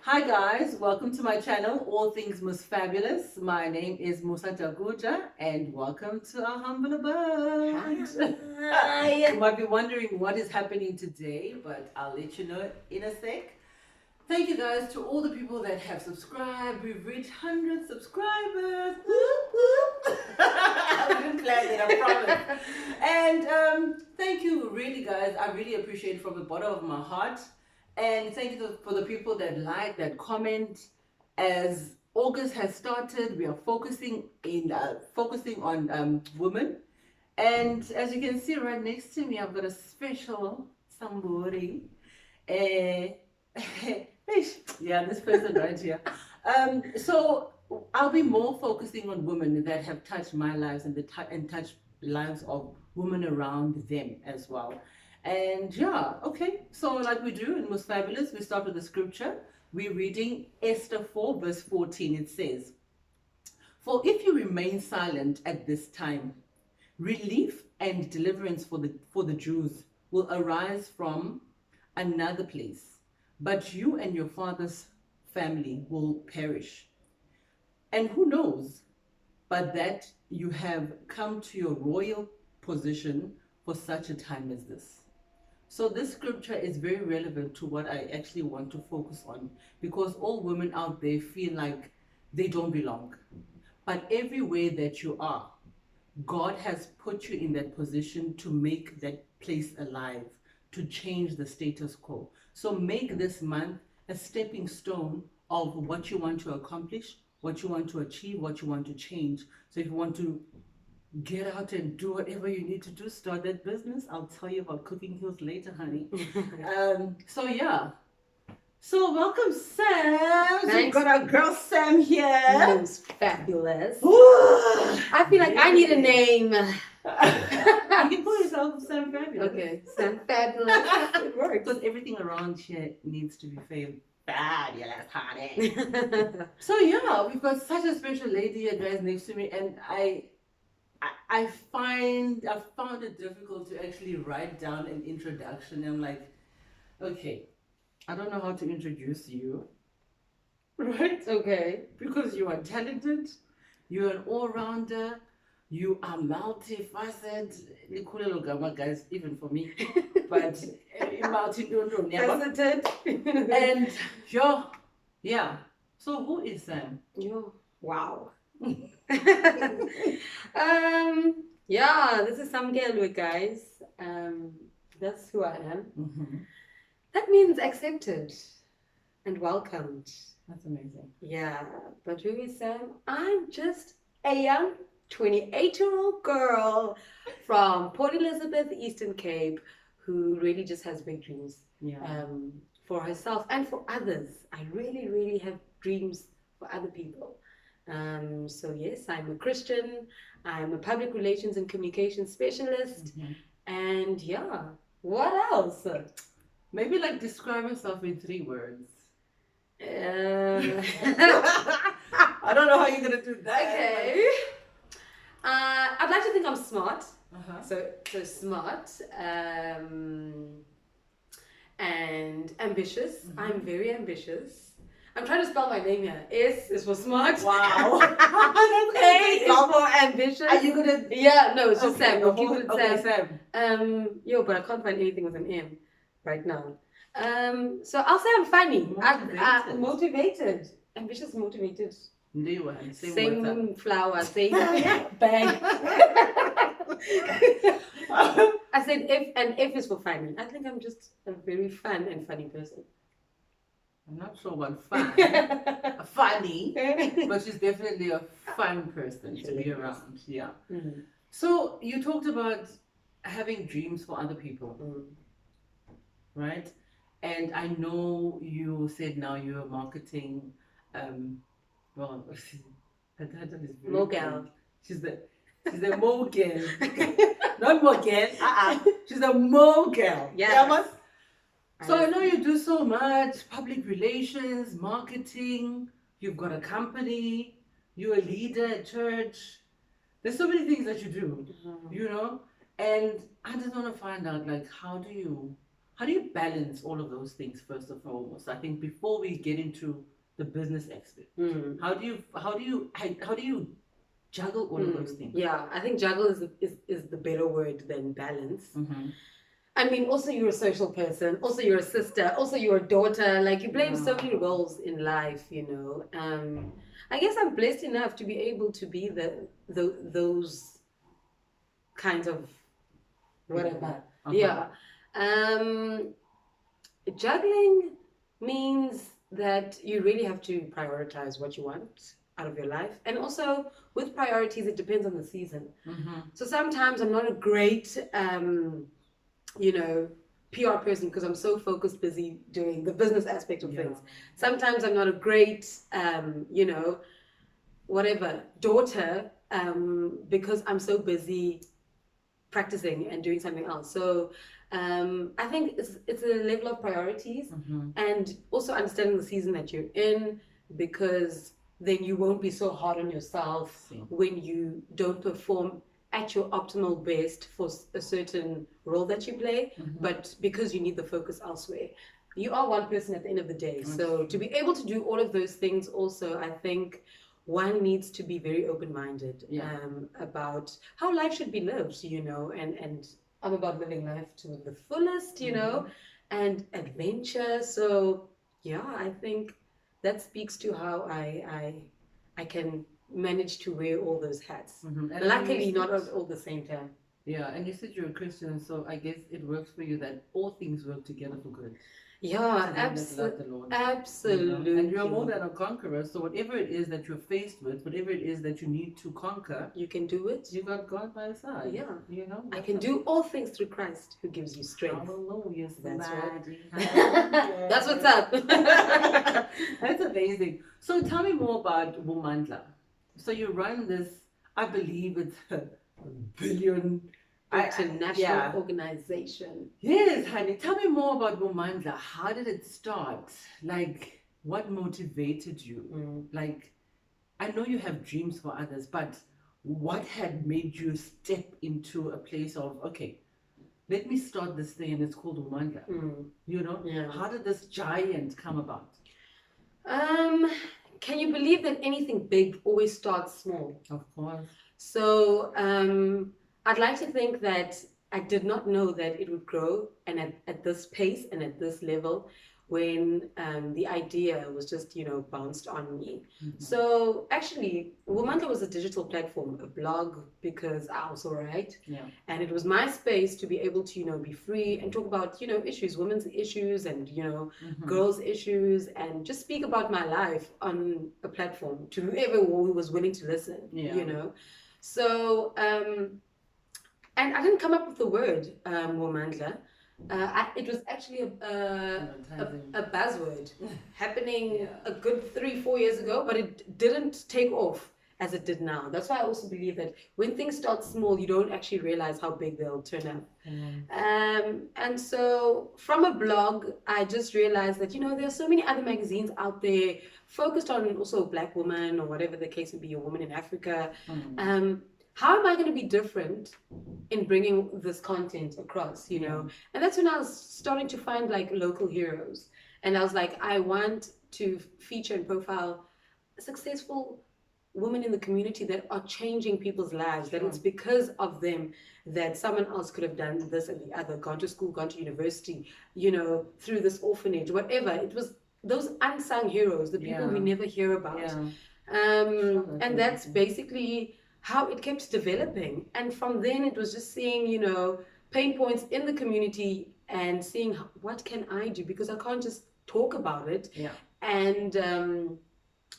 Hi guys, welcome to my channel, All Things Most Fabulous. My name is Musa Jaguja and welcome to our humble abode. Hi. You might be wondering what is happening today, but I'll let you know in a sec. Thank you guys to all the people that have subscribed. We've reached 100 subscribers. Whoop, whoop. I didn't plan it, I promise. And thank you, really, guys. I really appreciate it from the bottom of my heart. And thank you for the people that like, that comment. As August has started, we are focusing on women. And as you can see right next to me, I've got a special somebody. Yeah, this person right here. So I'll be more focusing on women that have touched my lives and touched lives of women around them as well. And yeah, okay. So like we do in Most Fabulous, we start with the scripture. We're reading Esther 4, verse 14. It says, "For if you remain silent at this time, relief and deliverance for the Jews will arise from another place, but you and your father's family will perish. And who knows but that you have come to your royal position for such a time as this." So this scripture is very relevant to what I actually want to focus on, because all women out there feel like they don't belong. But everywhere that you are, God has put you in that position to make that place alive, to change the status quo. So make this month a stepping stone of what you want to accomplish, what you want to achieve, what you want to change. So if you want to get out and do whatever you need to do, start that business. I'll tell you about cooking hills later, honey. So yeah. So welcome, Sam. We've Thanks. got our girl Sam here. Most fabulous. I feel like I need a name. You can call yourself Sam Fabulous. Okay, Sam Fabulous. It works. Because everything around here needs to be fabulous, honey. So yeah, we've got such a special lady here, guys, next to me, and I found it difficult to actually write down an introduction. I'm like, okay, I don't know how to introduce you, right? Okay. Because you are talented, you're an all-rounder, you are multifaceted. Likhulelo gama, guys, even for me, but Faceted. and yeah. So who is Sam? Wow. Yeah, this is some girl, guys. That's who I am. Mm-hmm. That means accepted and welcomed. That's amazing. Yeah, but who is Sam? I'm just a young 28-year-old girl from Port Elizabeth, Eastern Cape, who really just has big dreams. Yeah. For herself and for others. I really, really have dreams for other people. So yes, I'm a Christian. I'm a public relations and communications specialist. Mm-hmm. And yeah, what else? Maybe like describe yourself in 3 words. I don't know how you're gonna do that. Okay. I'd like to think I'm smart. Uh-huh. So smart. And ambitious. Mm-hmm. I'm very ambitious. I'm trying to spell my name here. S is for smart. Wow. A is for ambitious. Are you gonna? Yeah, no, it's just Sam. Okay, Keep it okay, Sam. Sam. But I can't find anything with an M right now. So I'll say I'm funny. I'm motivated. Ambitious, motivated. Same flower, same bag. I said F, and F is for funny. I think I'm just a very fun and funny person. I'm not sure about fun. Funny, but she's definitely a fun person to be around. Yeah. Mm-hmm. So you talked about having dreams for other people, right? And I know you said now you're marketing. Well, her title is very Mogul. She's the mogul. Not mogul. She's a mogul. Yeah. So I know you do so much public relations, marketing. You've got a company. You're a leader at church. There's so many things that you do, you know. And I just want to find out, like, how do you how do you balance all of those things first and foremost? I think before we get into the business aspect, how do you juggle all of those things? Yeah, I think juggle is the better word than balance. I mean, also you're a social person, also you're a sister, also you're a daughter. Like you play so many roles in life, you know. I guess I'm blessed enough to be able to be those kinds of whatever. Yeah. Juggling means that you really have to prioritize what you want out of your life, and also with priorities, it depends on the season. So sometimes I'm not a great you know, PR person because I'm so focused, busy doing the business aspect of things. Sometimes I'm not a great, you know, whatever, daughter because I'm so busy practicing and doing something else. So I think it's a level of priorities and also understanding the season that you're in, because then you won't be so hard on yourself when you don't perform at your optimal best for a certain role that you play, but because you need the focus elsewhere. You are one person at the end of the day. So to be able to do all of those things also, I think one needs to be very open-minded about how life should be lived, you know, and I'm about living life to the fullest, you know, and adventure. So yeah, I think that speaks to how I can manage to wear all those hats. Luckily, not all at the same time. Yeah, and you said you're a Christian, so I guess it works for you that all things work together for good. Yeah, absolutely. Absolutely. You know? And you're more than a conqueror, so whatever it is that you're faced with, whatever it is that you need to conquer, you can do it. You got God by your side. Yeah. You know? I can do all things through Christ who gives you strength. Hallelujah. That's right. That's what's up. That's amazing. So tell me more about Womandla. So you run this, I believe it's a billion international organization. Yes, honey. Tell me more about Womandla. How did it start? Like, what motivated you? Like, I know you have dreams for others, but what had made you step into a place of, okay, let me start this thing and it's called Womandla. You know? Yeah. How did this giant come about? Can you believe that anything big always starts small? Of course. So I'd like to think that I did not know that it would grow and at this pace and at this level when the idea was just, you know, bounced on me. So actually, Womandla was a digital platform, a blog, because I also write. And it was my space to be able to, you know, be free and talk about, you know, issues, women's issues and, you know, girls' issues, and just speak about my life on a platform to whoever was willing to listen, you know. So, and I didn't come up with the word Womandla. It was actually a buzzword happening a good 3-4 years ago, but it didn't take off as it did now. That's why I also believe that when things start small, you don't actually realize how big they'll turn out. And so from a blog, I just realized that, you know, there are so many other magazines out there focused on also Black women or whatever the case would be, a woman in Africa. How am I going to be different in bringing this content across, you know? And that's when I was starting to find like local heroes. And I was like, I want to feature and profile successful women in the community that are changing people's lives, that it's because of them that someone else could have done this and the other, gone to school, gone to university, you know, through this orphanage, whatever. It was those unsung heroes, the people we never hear about. And that's basically how it kept developing. And from then it was just seeing, you know, pain points in the community and seeing what can I do, because I can't just talk about it. And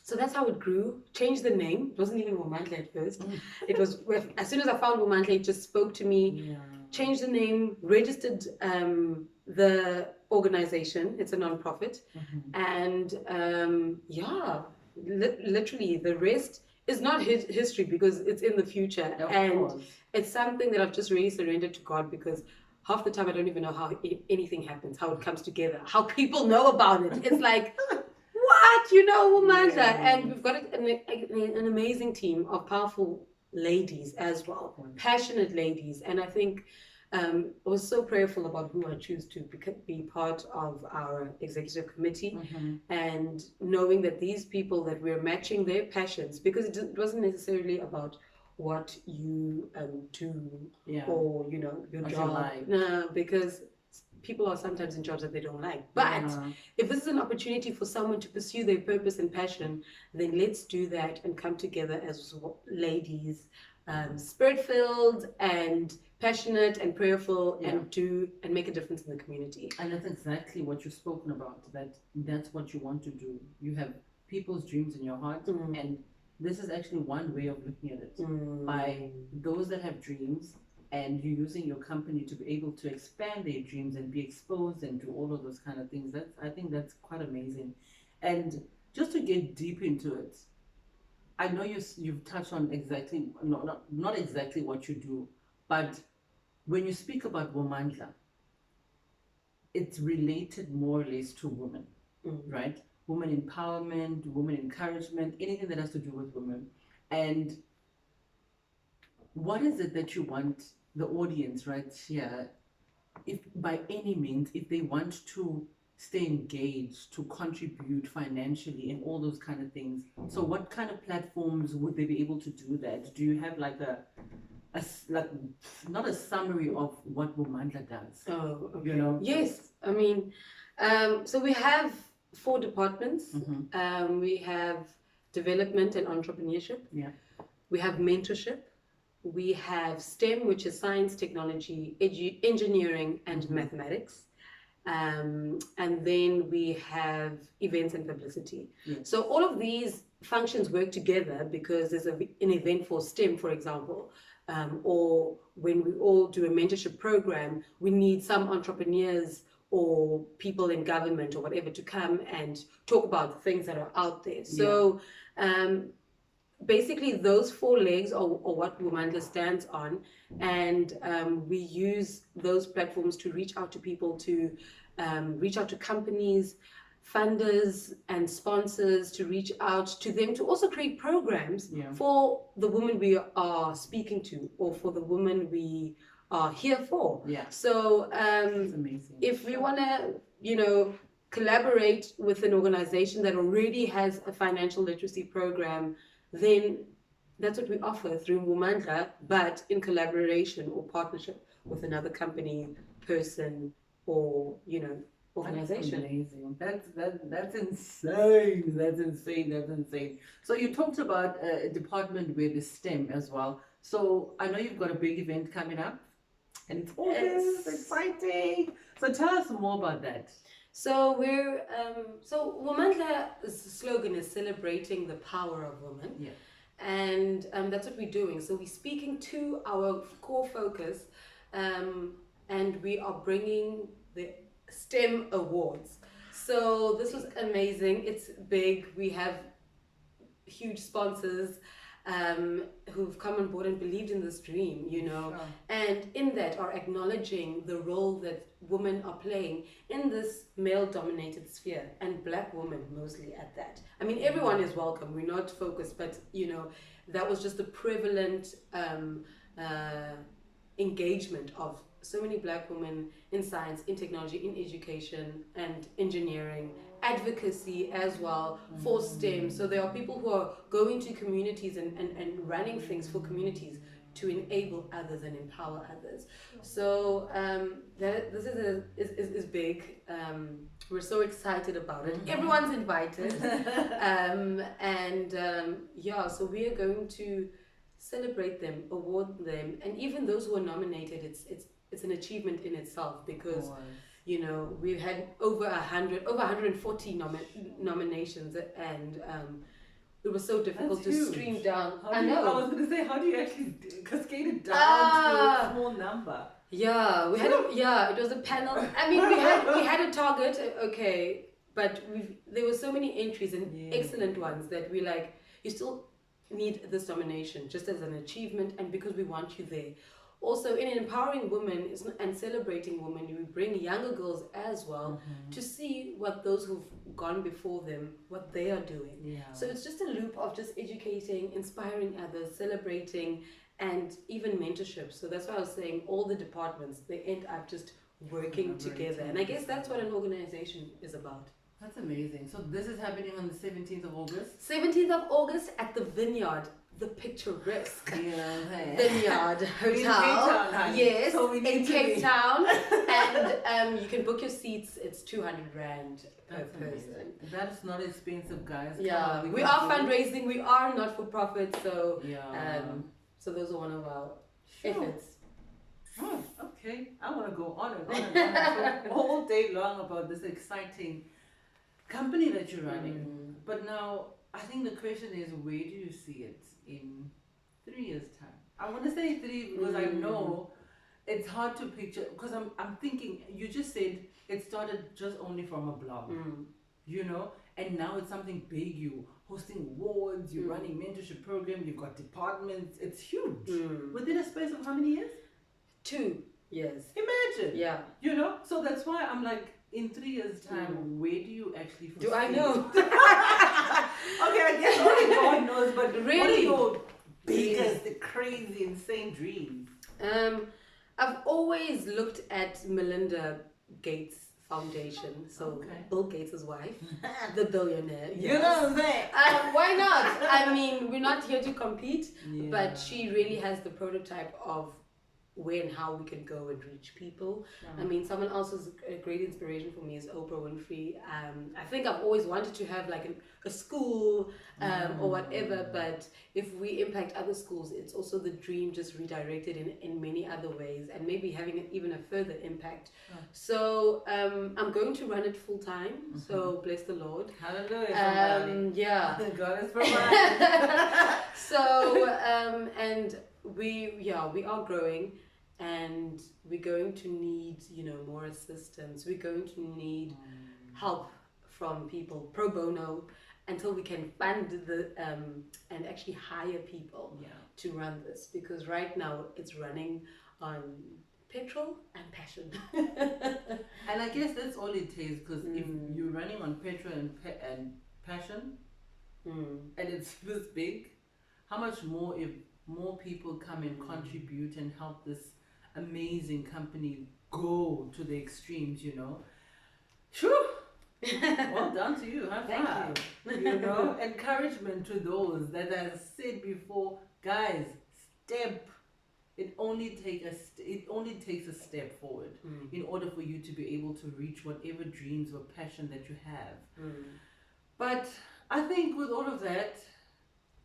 so that's how it grew. Changed the name. It wasn't even Womandla at first. It was, as soon as I found Womandla, it just spoke to me. Changed the name, registered the organization. It's a non-profit. And literally the rest is not history, because it's in the future. And it's something that I've just really surrendered to God, because half the time I don't even know how anything happens, how it comes together, how people know about it. It's like, what? You know, Womandla. And we've got an amazing team of powerful ladies as well, passionate ladies. And I think was so prayerful about who I choose to be part of our executive committee, and knowing that these people that we're matching their passions, because it wasn't necessarily about what you do or your job. No, because people are sometimes in jobs that they don't like. But if this is an opportunity for someone to pursue their purpose and passion, then let's do that and come together as ladies, spirit-filled and passionate and prayerful, and make a difference in the community. And that's exactly what you've spoken about, that's what you want to do. You have people's dreams in your heart, and this is actually one way of looking at it. By those that have dreams, and you're using your company to be able to expand their dreams and be exposed and do all of those kind of things. I think that's quite amazing. And just to get deep into it, I know you've touched on exactly, not exactly what you do, but when you speak about Womandla, it's related more or less to women, right? Women empowerment, women encouragement, anything that has to do with women. And what is it that you want the audience right here, if by any means, if they want to stay engaged, to contribute financially and all those kind of things, so what kind of platforms would they be able to do that? Do you have like not a summary of what Womandla does? Oh, okay. Yes, I mean, so we have 4 departments. We have development and entrepreneurship. We have mentorship. We have STEM, which is science, technology, engineering, and mathematics. And then we have events and publicity. So all of these functions work together because there's an event for STEM, for example, or when we all do a mentorship program, we need some entrepreneurs or people in government or whatever to come and talk about the things that are out there. So basically those 4 legs are what Womandla stands on, and we use those platforms to reach out to people, to reach out to companies, funders and sponsors, to reach out to them, to also create programs for the women we are speaking to, or for the women we are here for. So if we want to collaborate with an organization that already has a financial literacy program, then that's what we offer through Womandla, but in collaboration or partnership with another company, person, or organization. That's amazing. That's insane. That's insane. So you talked about a department with the STEM as well. So I know you've got a big event coming up, and it's always exciting. So tell us more about that. So we're Womandla's slogan is celebrating the power of women, and that's what we're doing. So we're speaking to our core focus, and we are bringing the STEM Awards. So this was amazing. It's big. We have huge sponsors who've come on board and believed in this dream, and in that are acknowledging the role that women are playing in this male-dominated sphere, and Black women mostly at that. I mean, everyone is welcome. We're not focused, but that was just the prevalent engagement of so many Black women in science, in technology, in education and engineering, advocacy as well for STEM. So there are people who are going to communities and running things for communities to enable others and empower others. So this is big. We're so excited about it. Everyone's invited. So we are going to celebrate them, award them, and even those who are nominated, it's an achievement in itself, because we've had over 140 nominations, and it was so difficult to stream down. I was going to say, how do you actually cascade it down to a small number? Yeah, it was a panel. I mean, we had a target, okay, but there were so many entries and excellent ones that we you still need this nomination just as an achievement, and because we want you there. Also, in empowering women and celebrating women, we bring younger girls as well to see what those who've gone before them, what they are doing. So it's just a loop of just educating, inspiring others, celebrating, and even mentorship. So that's why I was saying all the departments, they end up just working together. And I guess that's what an organization is about. That's amazing. So this is happening on the 17th of August? 17th of August at the Vineyard, the picturesque Vineyard Hotel. In Cape Town, honey. Yes, so we in Cape Town. And you can book your seats. It's 200 Rand per person. That's not expensive, guys. Yeah, we are fundraising. We are not for profit. So, so those are one of our efforts. Oh, okay. I want to go on and on and on all day long about this exciting company that you're running. But now, I think the question is, where do you see it in 3 years' time? I want to say 3 because I know it's hard to picture, because I'm thinking, you just said it started just only from a blog, you know, and now it's something big. You hosting awards, you're running mentorship program, you've got departments. It's huge. Within a space of how many years? 2 years. Imagine. Yeah. You know, so that's why I'm like, in 3 years' time, where do you actually foresee? Do I know? Okay, I guess only God knows, but really, what are your biggest, crazy, insane dreams? I've always looked at Melinda Gates Foundation, so Bill Gates' wife, the billionaire. Yes. You know what I'm saying? Why not? I mean, we're not here to compete, but she really has the prototype of where and how we can go and reach people. I mean, someone else who's a great inspiration for me is Oprah Winfrey. I think I've always wanted to have like a school or whatever, but if we impact other schools, it's also the dream just redirected in many other ways and maybe having even a further impact. So I'm going to run it full time, so bless the Lord. Hallelujah. Yeah. God is providing. So, and we are growing. And we're going to need, you know, more assistance. We're going to need help from people pro bono until we can fund the and actually hire people to run this, because right now it's running on petrol and passion. And I guess that's all it takes, because if you're running on petrol and passion, and it's this big, how much more if more people come and contribute and help this amazing company go to the extremes, you know. Sure. Well done to you. Thank you. You know, encouragement to those that I said before, guys, step. It only takes a step forward in order for you to be able to reach whatever dreams or passion that you have. But I think with all of that,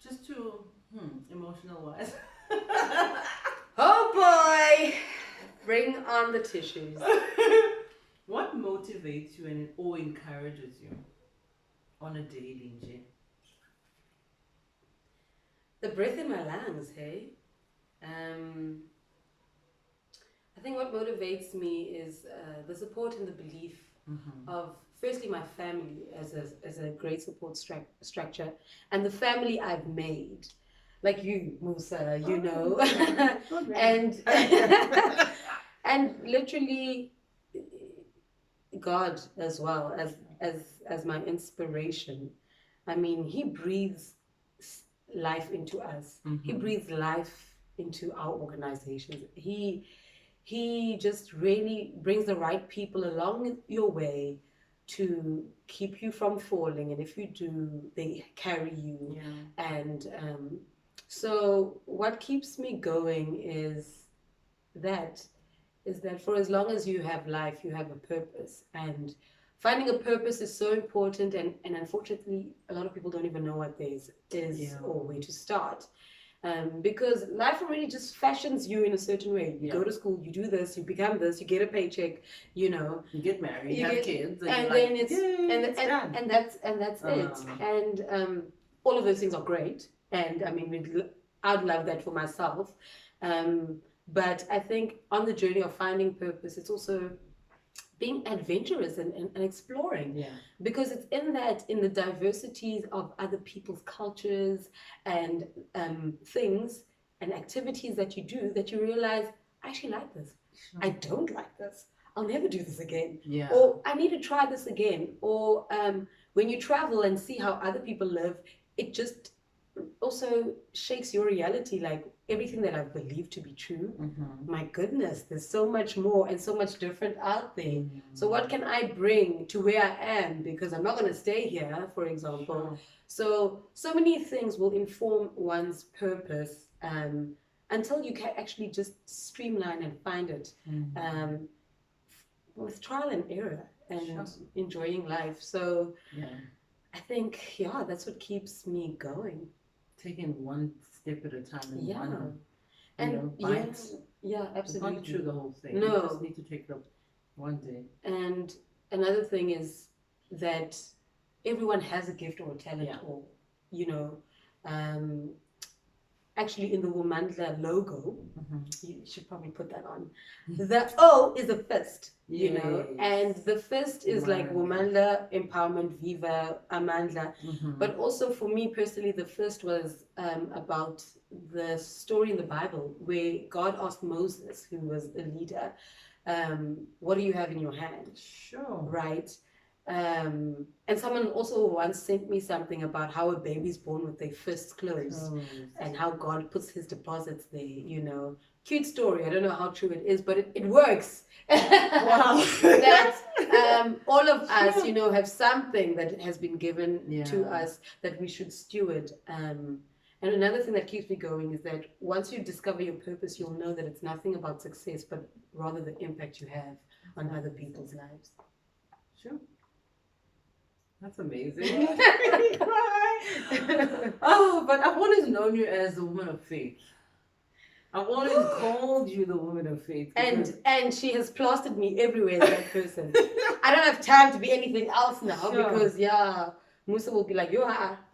just to emotional wise. Oh boy! Bring on the tissues. What motivates you or encourages you on a daily, Nje? The breath in my lungs, hey? I think what motivates me is the support and the belief of, firstly, my family as a great support structure, and the family I've made. Like you, Musa, you know, and literally God as well as my inspiration. I mean, He breathes life into us. He breathes life into our organizations. He just really brings the right people along your way to keep you from falling, and if you do, they carry you. And so what keeps me going is that for as long as you have life, you have a purpose, and finding a purpose is so important, and unfortunately a lot of people don't even know what this is or where to start, because life already just fashions you in a certain way. You go to school, you do this, you become this, you get a paycheck, you know, you get married, you have kids, and then and that's it. And all of those things are great. And I mean, I'd love that for myself. But I think on the journey of finding purpose, it's also being adventurous and exploring. Because it's in the diversities of other people's cultures and things and activities that you do, that you realize, I actually like this. I don't like this. I'll never do this again. Or I need to try this again. Or when you travel and see how other people live, it just also shakes your reality, like everything that I've believed to be true. My goodness, there's so much more and so much different out there. So what can I bring to where I am? Because I'm not going to stay here, for example. So many things will inform one's purpose until you can actually just streamline and find it with trial and error and enjoying life. So I think, that's what keeps me going. Taking one step at a time and one, absolutely. You can't chew the whole thing. No. You just need to take it up one day. And another thing is that everyone has a gift or a talent, or actually in the Womandla logo, you should probably put that on. The O is a fist, and the fist is like Womandla, empowerment, Viva, Amandla. But also for me personally, the fist was about the story in the Bible where God asked Moses, who was a leader, what do you have in your hand? Right? And someone also once sent me something about how a baby's born with their fists closed and how God puts his deposits there, cute story. I don't know how true it is, but it works. Wow. That all of us, have something that has been given to us that we should steward. And another thing that keeps me going is that once you discover your purpose, you'll know that it's nothing about success, but rather the impact you have on other people's lives. That's amazing. Oh, but I've always known you as the woman of faith. I've always called you the woman of faith. And she has plastered me everywhere as that person. I don't have time to be anything else now because Musa will be like,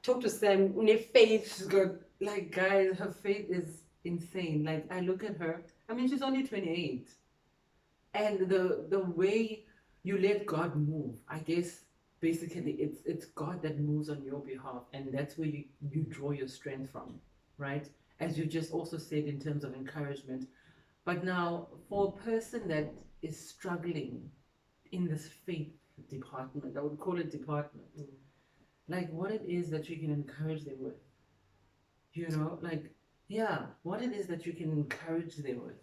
talk to Sam, faith. She's got, like, guys, her faith is insane. Like, I look at her, I mean, she's only 28. And the way you let God move, I guess, basically it's God that moves on your behalf, and that's where you draw your strength from, right? As you just also said in terms of encouragement. But now for a person that is struggling in this faith department, I would call it department, like what it is that you can encourage them with, what it is that you can encourage them with.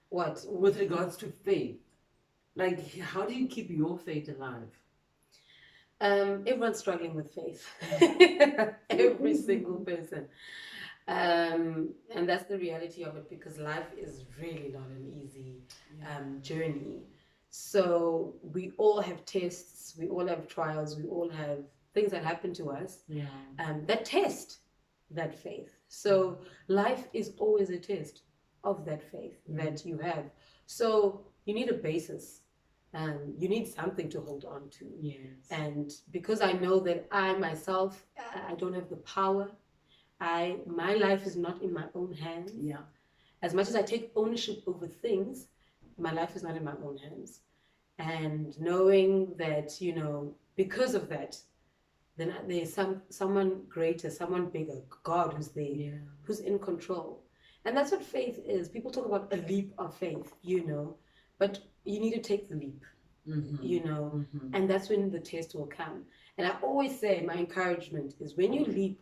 What? With regards to faith, like how do you keep your faith alive? Everyone's struggling with faith. Every single person. And that's the reality of it, because life is really not an easy journey. So we all have tests, we all have trials, we all have things that happen to us that test that faith. So life is always a test of that faith that you have. So you need a basis. You need something to hold on to. And because I know that I myself, I don't have the power. My life is not in my own hands. As much as I take ownership over things, my life is not in my own hands. And knowing that, because of that, then there's someone greater, someone bigger, God who's there, who's in control. And that's what faith is. People talk about a leap of faith, but you need to take the leap, and that's when the test will come. And I always say my encouragement is when you leap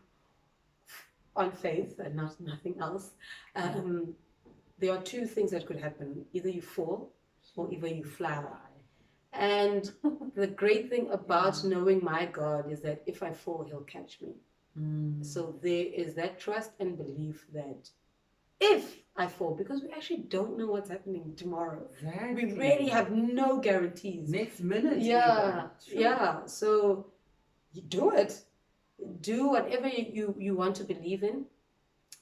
on faith and nothing else, there are two things that could happen. Either you fall or either you fly. And the great thing about knowing my God is that if I fall, he'll catch me. So there is that trust and belief that if I fall, because we actually don't know what's happening tomorrow. We really have no guarantees. Next minute. So you do it. Do whatever you want to believe in.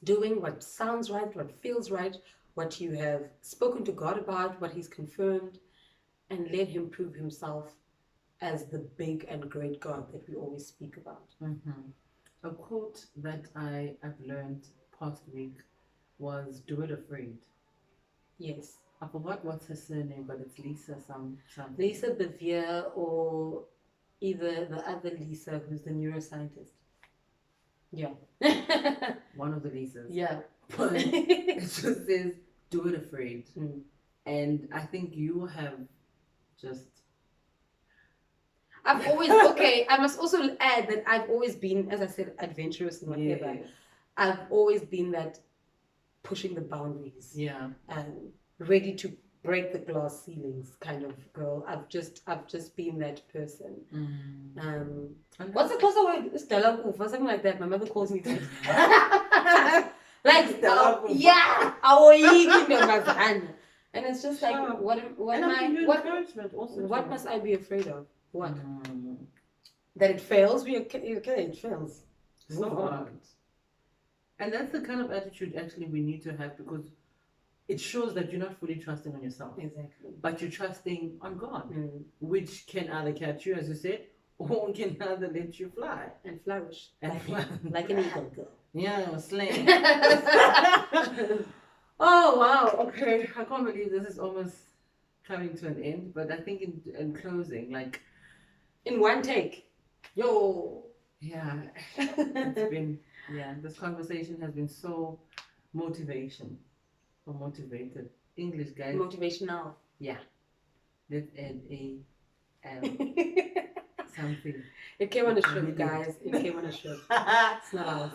Doing what sounds right, what feels right, what you have spoken to God about, what he's confirmed, and let him prove himself as the big and great God that we always speak about. A quote that I've learned past week was "Do it afraid." Yes. I forgot what's her surname, but it's Lisa something. Lisa Bevier, or either the other Lisa who's the neuroscientist. One of the Lisas. But it just says "Do it afraid." And I think you have just, I've always, okay, I must also add that I've always been, as I said, adventurous and whatever. Yes. I've always been that pushing the boundaries. Yeah. And ready to break the glass ceilings kind of girl. I've just been that person. What's the closer word? It's Dalakufa or something like that. My mother calls me that. Like, yeah, and it's just like, what must I be afraid of? What? That it fails? Okay, it fails. So hard. And that's the kind of attitude actually we need to have, because it shows that you're not fully trusting on yourself. Exactly. But you're trusting on God, which can either catch you, as you said, or can either let you fly. And flourish. Like an eagle girl. Yeah, slaying. Oh, wow. Okay. I can't believe this is almost coming to an end. But I think in closing, like... in one take. Yo. Yeah. It's been... Yeah, this conversation has been so motivated. English, guys. Motivational. Yeah. Let's add a something. It came on a ship, guys. It came on a ship. It's not ours.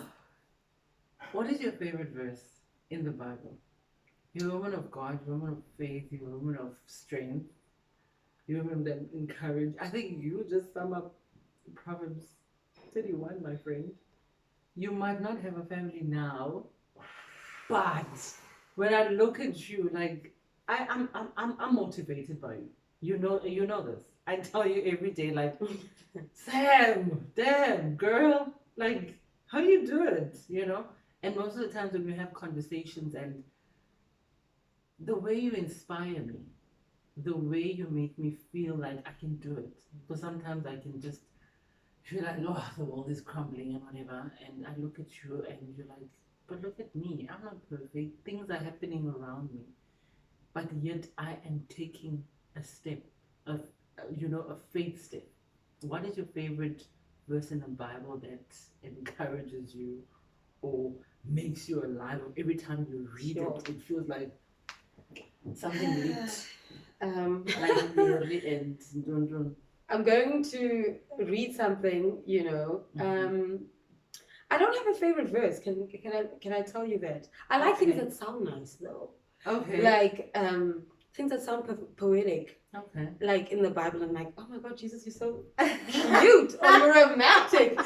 What is your favorite verse in the Bible? You're a woman of God, you're a woman of faith, you're a woman of strength. You're a woman that encourage. I think you just sum up Proverbs 31, my friend. You might not have a family now, but when I look at you, like I'm motivated by you. You know this. I tell you every day, like, Sam, damn girl, like how you do it, you know? And most of the times when we have conversations, and the way you inspire me, the way you make me feel like I can do it. Because sometimes I can just feel like, oh, the world is crumbling and whatever. And I look at you and you're like, but look at me. I'm not perfect. Things are happening around me. But yet I am taking a step, a faith step. What is your favorite verse in the Bible that encourages you or makes you alive? Every time you read it, it feels like something lit. Like nearly end. I'm going to read something, you know. I don't have a favorite verse. Can I tell you that? I like things that sound nice though. Okay. Like things that sound poetic. Okay. Like in the Bible, I'm like, oh my God, Jesus, you're so cute or romantic.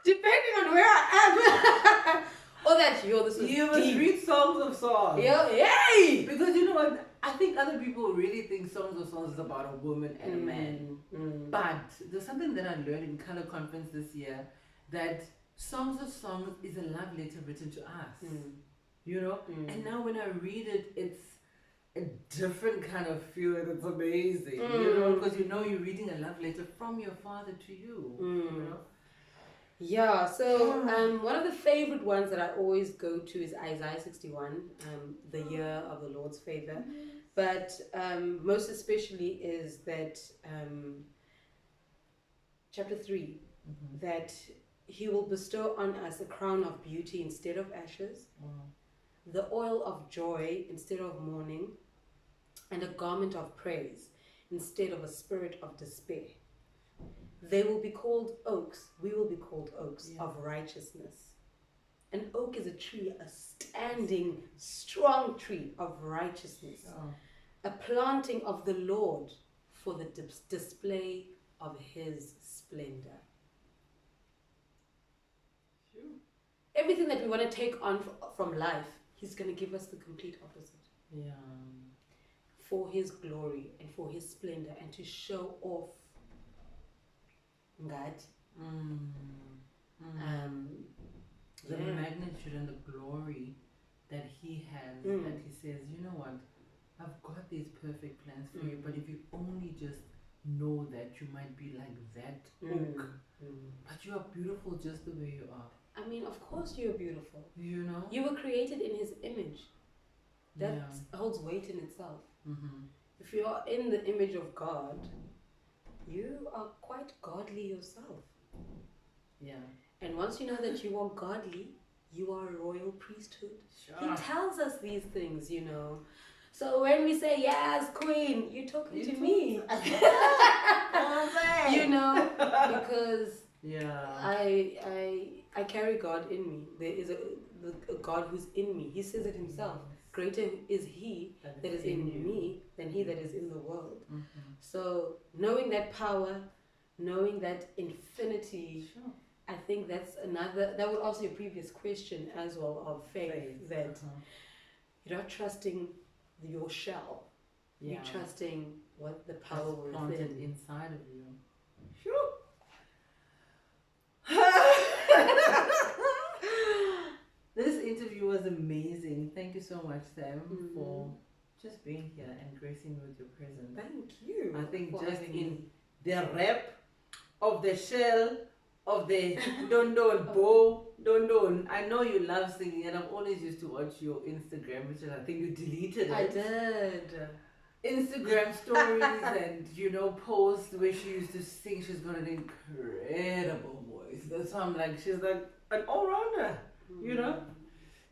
Depending on where I am. Or that this was you must read songs of songs. Yay! Because you know what? I think other people really think songs of songs is about a woman and a man. But there's something that I learned in Color Conference this year, that songs of songs is a love letter written to us. You know? And now when I read it, it's a different kind of feeling. It's amazing. You know? Because you know you're reading a love letter from your father to you. You know? Yeah, so one of the favorite ones that I always go to is Isaiah 61, the year of the Lord's favor. But most especially is that chapter 3, that he will bestow on us a crown of beauty instead of ashes, the oil of joy instead of mourning, and a garment of praise instead of a spirit of despair. They will be called oaks. We will be called oaks of righteousness. An oak is a tree, a standing, strong tree of righteousness. A planting of the Lord for the display of his splendor. Everything that we want to take on from life, he's going to give us the complete opposite. Yeah. For his glory and for his splendor, and to show off God. The magnitude and the glory that he has, that he says, you know what, I've got these perfect plans for you, but if you only just know that you might be like that oak, but you are beautiful just the way you are. I mean, of course you're beautiful. You know? You were created in his image. That holds weight in itself. If you are in the image of God, you are quite godly yourself. Yeah. And once you know that you are godly, you are a royal priesthood. Sure. He tells us these things, you know. So when we say, yes, queen, you're talking to me. You know, because yeah, I carry God in me. There is a God who's in me. He says it himself. Greater is He that is in me than he that is in the world. So knowing that power, knowing that infinity, I think that's another. That would answer your previous question as well of faith. That you're not trusting your shell. You're trusting what the power planted inside of you. This interview was amazing. Thank you so much, Sam, for just being here and gracing me with your presence. Thank you. I think just in the rep of the shell of the don bow, I know you love singing, and I've always used to watch your Instagram, which I think you deleted it. I did. Instagram stories and posts where she used to sing. She's got an incredible voice. That's why I'm like, she's like an all-rounder,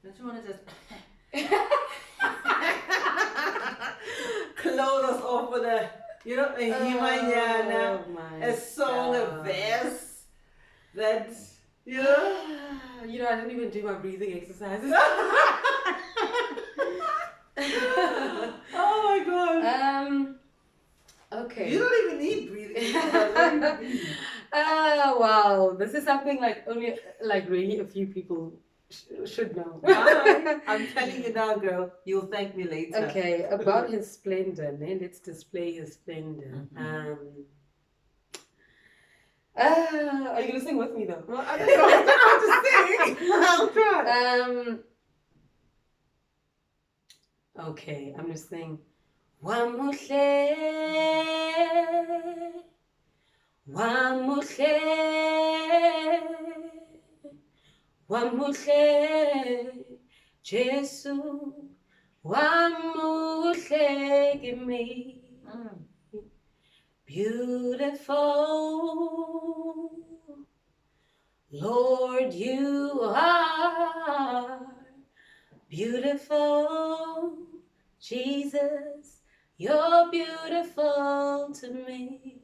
Don't you want to just close us off with a a song, a verse that I don't even do my breathing exercises. Oh my god. Okay. You don't even need breathing. Wow. This is something only really a few people should know. I'm telling you now, girl. You'll thank me later. Okay, about his splendor. Let's display his splendor. Are you gonna sing with me though? Well, I don't know how to sing. I'll try. Okay, I'm just saying. Wamuhle, wamuhle, wamuhle, Jesu, wamuhle kimi. Beautiful, Lord, you are beautiful. Jesus, you're beautiful to me.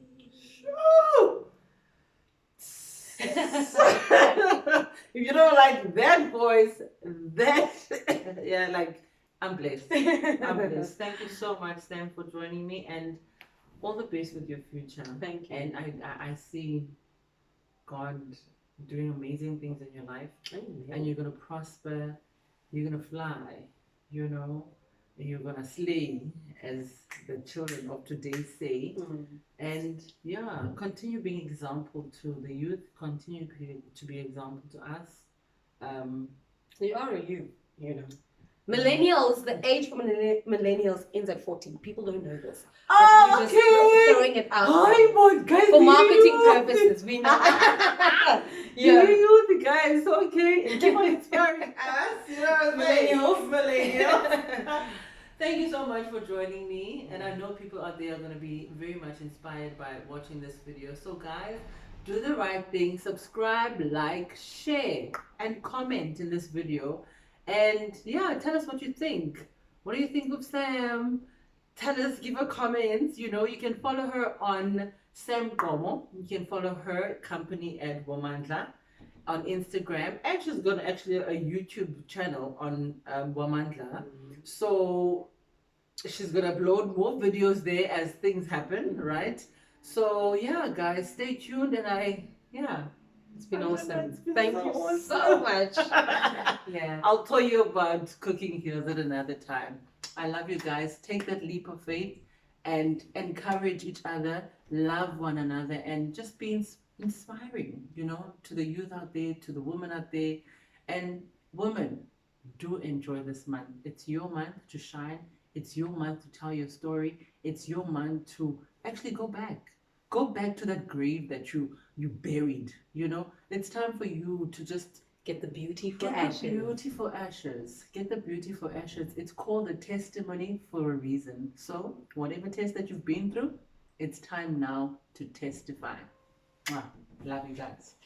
If you don't like that voice, I'm blessed. I'm blessed. Thank you so much, Sam, for joining me, and all the best with your future. Thank you. And I see God doing amazing things in your life. And you're going to prosper. You're going to fly, and you're going to slay, as the children of today say. And continue being example to the youth, continue to be example to us. You are a youth, Millennials, the age for millennials ends at 40. People don't know this. Oh, just throwing it out for marketing purposes. We know. You, the guys, okay. Keep on inspiring us. Millennials. Thank you so much for joining me. And I know people out there are going to be very much inspired by watching this video. So guys, do the right thing. Subscribe, like, share, and comment in this video. And tell us what you think. What do you think of Sam? Tell us, give her comments. You can follow her on GQOMO. You can follow her company at Womandla on Instagram. And she's got a YouTube channel on Womandla. So she's going to upload more videos there as things happen, right? So guys, stay tuned. And it's been awesome. Thank you so much. I'll tell you about cooking heels at another time. I love you guys. Take that leap of faith and encourage each other, love one another, and just be inspiring, to the youth out there, to the women out there. And women, do enjoy this month. It's your month to shine. It's your month to tell your story. It's your month to actually go back. Go back to that grave that you buried, It's time for you to just get the beauty for ashes. Get the beauty for ashes. Get the beauty for ashes. It's called a testimony for a reason. So whatever test that you've been through, it's time now to testify. Love you guys.